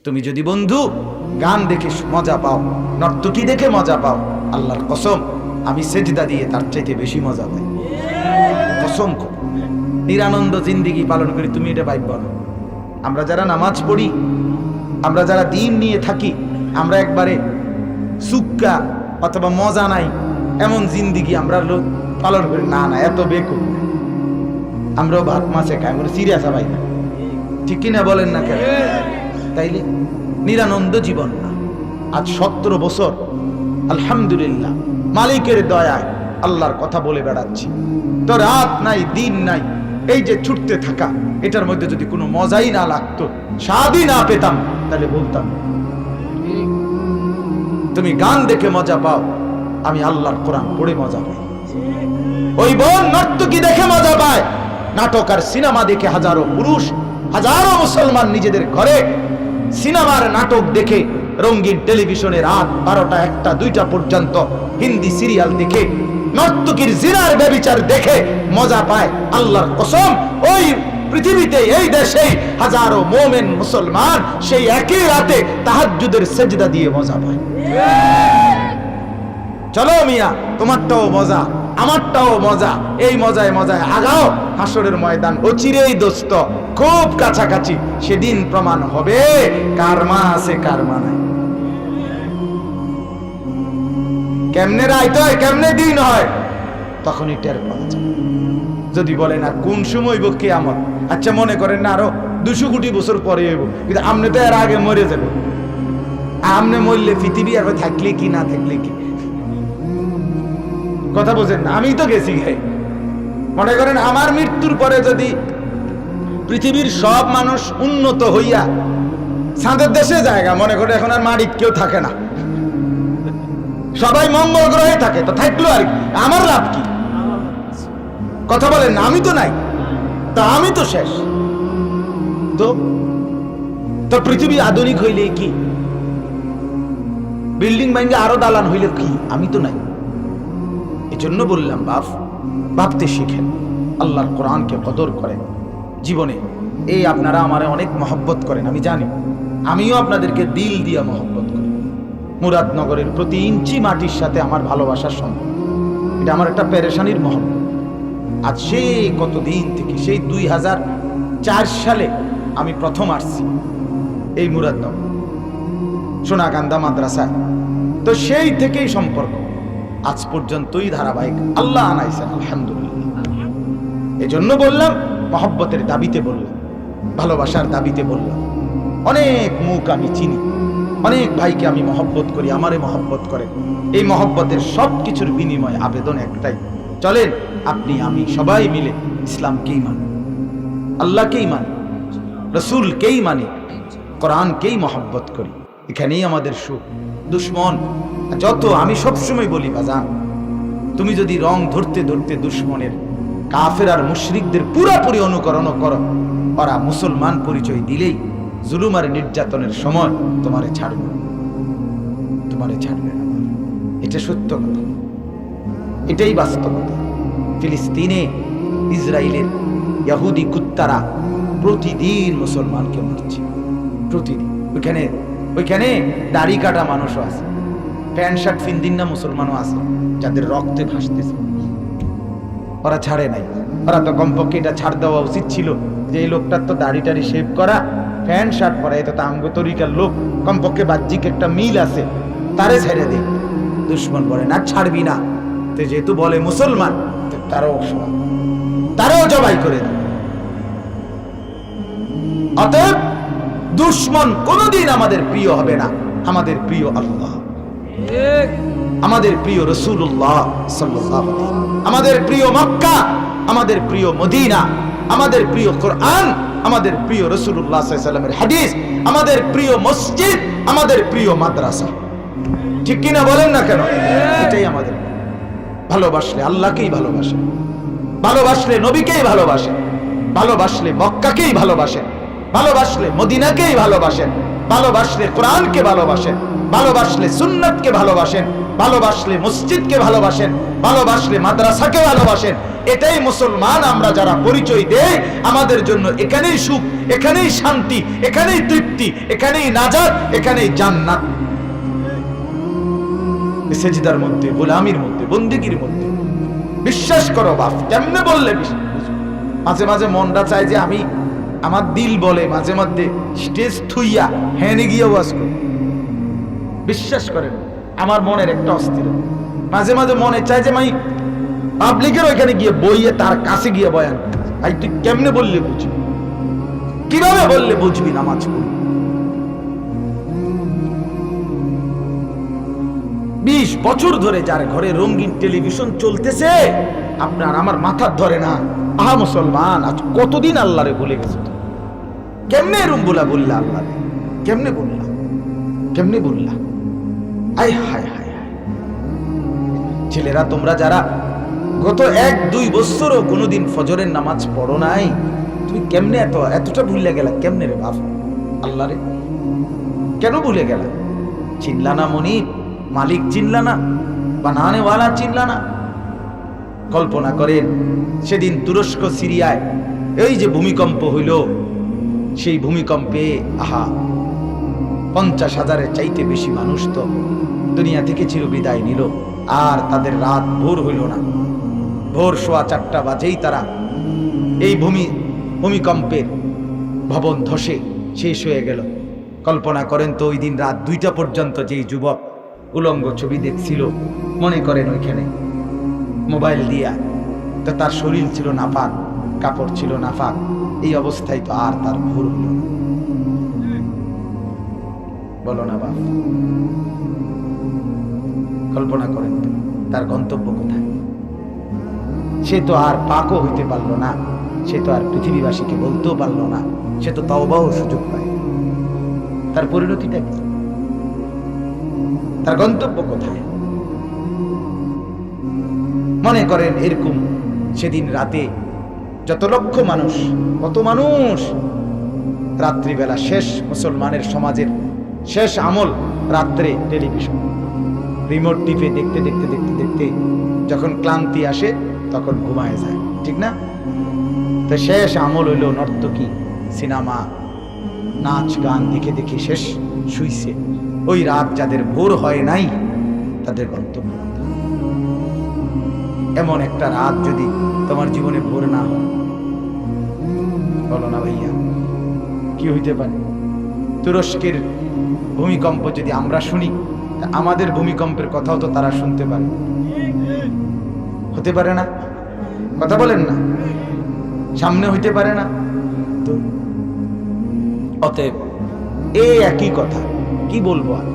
তুমি যদি বন্ধু গান দেখে মজা পাও, নর্তকী দেখে মজা পাও, আল্লাহর কসম আমি সেজদা দিয়ে তার চাইতে বেশি মজা পাই। কসম নিরানন্দ জিন্দিগি পালন করি, তুমি এটা পাইব না। আমরা যারা নামাজ পড়ি, আমরা যারা দিন নিয়ে থাকি, আমরা একবারে সুক্কা অথবা মজা নাই এমন জিন্দিগি আমরা লোক পালন করি না। না, এত বেকুব আমরাও ভাত মাছে খাই, আমরা সিরিয়াস ভাই না, ঠিক কিনা বলেন না কেন? তাইলে নিরানন্দ জীবন না। আজ 17 বছর আলহামদুলিল্লাহ মালিকের দয়ায় আল্লাহর কথা বলে বেড়াচ্ছি। তো রাত নাই দিন নাই, এই যে ছুটতে থাকা, এটার মধ্যে যদি কোনো মজাই না লাগতো, স্বাদই না পেতাম, তাহলে বলতাম তুমি গান দেখে মজা পাও, আমি আল্লাহর কোরআন পড়ে মজা পাই। ওই বোন নর্তকী দেখে মজা পায়, নাটক আর সিনেমা দেখে হাজারো পুরুষ, হাজারো মুসলমান নিজেদের ঘরে সিনেমার নাটক দেখে, রঙিন টেলিভিশনে রাত 12টা 1টা 2টা পর্যন্ত হিন্দি সিরিয়াল দেখে, নর্তকীর জিনার ব্যভিচার দেখে মজা পায়। আল্লাহর কসম ওই পৃথিবীতে এই দেশে হাজারো মুমিন মুসলমান সেই একই রাতে তাহাজ্জুদের সেজদা দিয়ে মজা পায়। চলো মিয়া, তোমারটাও মজা আমারটাও মজা, এই মজায় মজায় আগাও। হাসরের ময়দান অচিরেই দোস্ত, খুব কাছাকাছি, সেদিন প্রমাণ হবে কার মা আছে কার মা নাই। কেমনে রাইত হয়, কেমনে দিন হয়, তখনই টের পাওয়া যায়। যদি বলে না কোন সময় কিয়ামত, আচ্ছা মনে করেন না আরো 200 কোটি বছর পরে হইব, কিন্তু আপনি তো এর আগে মরে যাবেন। আপনি মরলে পৃথিবী আর থাকলে কি না থাকলে কি, কথা বোঝেন না? আমি তো গেছি গে। মনে করেন আমার মৃত্যুর পরে যদি পৃথিবীর সব মানুষ উন্নত হইয়া চাঁদের দেশে জায়গা, মনে করেন এখন আর মাটির কেউ থাকে না, সবাই মঙ্গল গ্রহে থাকে, তো থাকলো আর আমার লাভ কি? কথা বলেন না? আমি তো নাই, তা আমি তো শেষ। তো পৃথিবী আধুনিক হইলে কি, বিল্ডিং ভাঙ্গে আরো দালান হইলে কি, আমি তো নাই। এই জন্য বললাম ভাবতে শিখেন, আল্লাহর কোরআনকে কদর করেন জীবনে। এই আপনারা আমারে অনেক মহব্বত করেন, আমি জানি, আমিও আপনাদেরকে দিল দিয়া মহব্বত করি। মুরাদনগরের প্রতি ইঞ্চি মাটির সাথে আমার ভালোবাসার সম্পর্ক, এটা আমার একটা পেরেশানির মহব্বত। আজ সেই কতদিন থেকে, সেই 2004 সালে আমি প্রথম আসছি এই মুরাদনগর সোনাকান্দা মাদ্রাসায়। তো সেই থেকেই সম্পর্ক আজ পর্যন্তই ধারাবাহিক, আল্লাহ আনাইছেন আলহামদুলিল্লাহ। এই জন্য বললাম, মহব্বতের দাবিতে বললাম, ভালোবাসার দাবিতে বললাম। অনেক মুখ আমি চিনি, অনেক ভাইকে আমি মহব্বত করি, আমারে মহব্বত করে। এই মহব্বতের সব কিছুর বিনিময় আবেদন একটাই, চলেন আপনি আমি সবাই মিলে ইসলামকেই মানি, আল্লাহকেই মানি, রসুলকেই মানি, কোরআনকেই মহব্বত করি। এখানেই আমাদের সুখ। দুশ্মন যত, আমি সবসময় বলি বাজান, তুমি যদি রং ধরতে ধরতে দুশ্মনের, কাফের আর মুশরিকদের পুরাপুরি অনুকরণ করো, ওরা মুসলমান পরিচয় দিলেই জুলুম আর নির্যাতনের সময় তোমারে ছাড়বে না। এটা সত্য কথা, এটাই বাস্তবতা। ফিলিস্তিনে ইসরায়েলের ইহুদি কুত্তারা প্রতিদিন মুসলমানকে মারছে, প্রতিদিন। ওইখানে দাড়ি কাটা মানুষও আছে, প্যান্ট শার্ট ফিন্দিন না মুসলমানও আছে, যাদের রক্তে ভাসতেছে। ওরা ছাড়ে নাই। ওরা তো কমপক্ষে এটা ছাড় দেওয়া উচিত ছিল যে এই লোকটার তো দাড়ি টাড়ি শেভ করা, প্যান্ট শার্ট পরা, এটা তো আঙ্গ তরিকার লোক, কমপক্ষে বাহ্যিক একটা মিল আছে, তারে ছেড়ে দিই। দুশ্মন বলে না ছাড়বি না, তো যেহেতু বলে মুসলমান, তারাও জবাই করে দেয়। অতএব দুশ্মন কোনদিন আমাদের প্রিয় হবে না। আমাদের প্রিয় আল্লাহ, আমাদের প্রিয় রাসূলুল্লাহ সাল্লাল্লাহু আলাইহি ওয়াসাল্লাম, আমাদের প্রিয় মক্কা, আমাদের প্রিয় মদিনা, আমাদের প্রিয় কোরআন, আমাদের প্রিয় রাসূলুল্লাহ সাল্লাল্লাহু আলাইহি ওয়াসাল্লামের হাদিস, আমাদের প্রিয় মসজিদ, আমাদের প্রিয় মাদ্রাসা। ঠিক কিনা বলেন না কেন? এটাই আমাদের। ভালোবাসলে আল্লাহকেই ভালোবাসেন, ভালোবাসলে নবীকেই ভালোবাসেন, ভালোবাসলে মক্কাকেই ভালোবাসেন, ভালোবাসলে মদিনাকেই ভালোবাসেন, ভালোবাসলে কোরআনকে ভালোবাসেন, ভালোবাসলে সুন্নাতকে ভালোবাসেন, ভালোবাসলে মসজিদকে ভালোবাসেন, ভালোবাসলে মাদ্রাসাকে ভালোবাসেন। এটাই মুসলমান আমরা যারা পরিচয় দেই, আমাদের জন্য এখানেই সুখ, এখানেই শান্তি, এখানেই তৃপ্তি, এখানেই নাজাত, এখানেই জান্নাত। সেজদার মধ্যে, গোলামির মধ্যে, বন্দেগীর মধ্যে। বিশ্বাস করো বাপ, কেমনে বললে মাঝে মাঝে মনটা চায় যে আমি, আমার দিল বলে মাঝে মধ্যে স্টেজ থুইয়া হ্যানে গিয়ে ওয়াজ করি। বিশ্বাস করেন, আমার মনের একটা অস্থিরতা মাঝে মাঝে মনে চায় যে আমি পাবলিকের ওইখানে গিয়ে বইয়ে তার কাছে গিয়ে বয়ান। ভাই তুই কেমনে বললে বুঝবি, কিভাবে বললে বুঝবি নামাজ পড়ি? 20 বছর ধরে যার ঘরে রঙিন টেলিভিশন চলতেছে, আপনার আমার মাথার ধরে না। আহা মুসলমান, আজ কতদিন আল্লাহরে ভুলে গেছে। কেমনে এরম বললা আল্লাহরে? কেমনে বললা, কেমনে বললা? আয় হায় হায় হায়। ছেলেরা তোমরা যারা গত 1-2 বছরও কোনোদিন ফজরের নামাজ পড়ো নাই, তুমি কেমনে এতটা ভুলে গেলা? কেমনে রে বাপ? আল্লাহরে কেন ভুলে গেলা? চিনলা না মনিব? মালিক চিনলা না? বানানেওয়ালা চিনলা না? কল্পনা করেন সেদিন তুরস্ক সিরিয়ায় এই যে ভূমিকম্প হইল, সেই ভূমিকম্পে আহা 50,000-এর চাইতে বেশি মানুষ তো দুনিয়া থেকে চিরবিদায় নিল। আর তাদের রাত ভোর হইল না, ভোর 4:15 বাজেই তারা এই ভূমিকম্পের ভবন ধসে শেষ হয়ে গেল। কল্পনা করেন তো, ওই দিন রাত 2টা পর্যন্ত যেই যুবক উলঙ্গ ছবি দেখছিল, মনে করেন ওইখানে মোবাইল দিয়া, তো তার শরীর ছিল নাপাক, কাপড় ছিল নাপাক, এই অবস্থায় তো আর তার ভোর হল না। বলো না বাপ, কল্পনা করেন তো তার গন্তব্য কোথায়? সে তো আর পাকও হইতে পারলো না, সে তো আর পৃথিবীবাসীকে বলতেও পারলো না, সে তো তাওবাও সুযোগ পায়। তার পরিণতিটা কি? তার গন্তব্য কোথায়? মনে করেন এরকম সেদিন রাতে যত লক্ষ মানুষ, কত মানুষ রাত্রিবেলা শেষ, মুসলমানের সমাজের শেষ আমল রাত্রে টেলিভিশন রিমোট টিপে দেখতে দেখতে দেখতে দেখতে যখন ক্লান্তি আসে তখন ঘুমায় যায়, ঠিক না? তো শেষ আমল হইল নর্তকী, সিনেমা, নাচ গান দেখে দেখে শেষ শুইছে। ওই রাত যাদের ভোর হয় নাই তাদের গন্তব্য। এমন একটা রাত যদি তোমার জীবনে ভোর না হয়, বলো না ভাইয়া কি হইতে পারে? তুরস্কের ভূমিকম্প যদি আমরা শুনি, আমাদের ভূমিকম্পের কথাও তো তারা শুনতে পারে, হতে পারে না? কথা বলেন না, সামনে হইতে পারে না? তো অতএব এই একই কথা, কি বলবো আর।